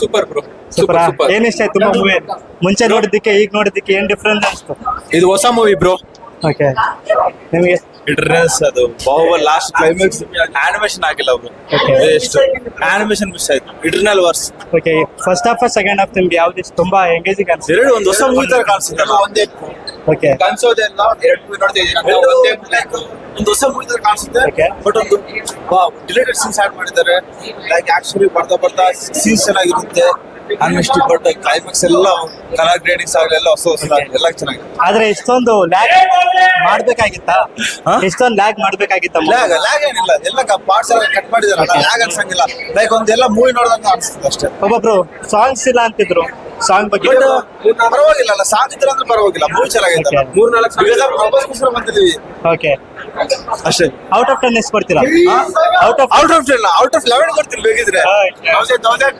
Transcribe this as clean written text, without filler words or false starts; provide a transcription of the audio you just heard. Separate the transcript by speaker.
Speaker 1: Super bro.
Speaker 2: Super. ಏನ್ ಇಷ್ಟ ಆಯ್ತು ತುಂಬಾ ಮೂವಿ? ಮುಂಚೆ ನೋಡಿದ್ದಕ್ಕೆ ಈಗ ನೋಡಿದ್ದಕ್ಕೆ ಏನ್ ಡಿಫ್ರೆನ್ಸ್ ಅನಿಸ್ತು?
Speaker 1: ಇದು ಹೊಸ ಮೂವಿ ಬ್ರೋ.
Speaker 2: ಓಕೆ, ನಿಮಗೆ
Speaker 3: ಇಟ್ರೆಸ್ ಅದು ಬಾಹುಬಲಿ ಲಾಸ್ಟ್ ಕ್ಲೈಮ್ಯಾಕ್ಸ್ ಆನಿಮೇಷನ್ ಆಗಿಲ್ಲ ಅವರು. ಎಷ್ಟು ಆನಿಮೇಷನ್ ಮಿಸ್ ಆಯ್ತು. ಇಟರ್ನಲ್ ವರ್ಸ್.
Speaker 2: Okay, first half second half ನಿಮ್ಗೆ ಯಾವ್ದು ತುಂಬಾ ಎಂಗೇಜಿಂಗ್ ಅನ್ಸುತ್ತೆ?
Speaker 3: ಎರಡು ಒಂದು ಹೊಸ ಮೂವಿ ತರ ಕಾಣಿಸುತ್ತೆ. ಒಂದೇ
Speaker 2: ಓಕೆ,
Speaker 1: ಕನ್ಸೋದೆಲ್ಲ ಎರಡು ಮೂವಿ ನೋಡ್ತಾ ಇದ್ದೀನಿ.
Speaker 3: ಒಂದು ಹೊಸ ಮೂವಿ ತರ ಕಾಣಿಸುತ್ತೆ.
Speaker 2: Okay.
Speaker 3: ಬಟ್ ಒಂದು ಡಿಲೇಟೆಡ್ ಸೀನ್ಸ್ ಆಡ್ ಮಾಡಿದ್ದಾರೆ. ಲೈಕ್ ಆಕ್ಚುಲಿ ಬರ್ತಾ ಸೀನ್ಸ್ ಚೆನ್ನಾಗಿರುತ್ತೆ. ಅನ್ಮಿಸ್ಟಿ ಬಟ್ ಕ್ಲೈಮ್ಯಾಕ್ಸ್ ಎಲ್ಲ ಕಲರ್ ಗ್ರೇಡಿಂಗ್ಸ್ ಆಗಲಿ ಎಲ್ಲ ಹೊಸ ಎಲ್ಲ ಚೆನ್ನಾಗಿದೆ.
Speaker 2: ಆದ್ರೆ ಇಷ್ಟೊಂದು ಲ್ಯಾಗ್ ಮಾಡ್ಬೇಕಾಗಿತ್ತಾ? ಇಷ್ಟೊಂದು ಲ್ಯಾಗ್ ಮಾಡ್ಬೇಕಾಗಿತ್ತ?
Speaker 3: ಲ್ಯಾಗ್ ಏನಿಲ್ಲ, ಎಲ್ಲ ಪಾರ್ಟ್ಸ್ ಎಲ್ಲ ಕಟ್ ಮಾಡಿದಾರಲ್ಲ, ಲ್ಯಾಗ್ ಅನ್ಸಂಗಿಲ್ಲ. ಲೈಕ್ ಒಂದೆಲ್ಲ ಮೂವಿ ನೋಡಿದಂಗ ಅನ್ಸುತ್ತೆ ಅಷ್ಟೇ.
Speaker 2: ಒಬ್ಬೊಬ್ರು ಸಾಂಗ್ಸ್ ಇಲ್ಲ ಅಂತಿದ್ರು, ಸಾಂಗ್ ಬಗ್ಗೆ
Speaker 3: ಪರವಾಗಿಲ್ಲ ಅಲ್ಲ, ಸಾಂಗ್ ಇದ್ರೆ ಅಂದ್ರೆ ಪರವಾಗಿಲ್ಲ. ಮೂವಿ ಚೆನ್ನಾಗೈತೆ.
Speaker 2: Okay.
Speaker 3: 3-4 ಬಂದಿದ್ದೀವಿ
Speaker 2: ಓಕೆ.
Speaker 3: ಅಷ್ಟೇ.
Speaker 2: ಔಟ್ ಆಫ್ 10 ಎಷ್ಟು ಕೊಡ್ತೀರಾ?
Speaker 3: ಔಟ್ ಆಫ್ 11 ಕೊಡ್ತೀನಿ ಬೇಕಿದ್ರೆ. 1000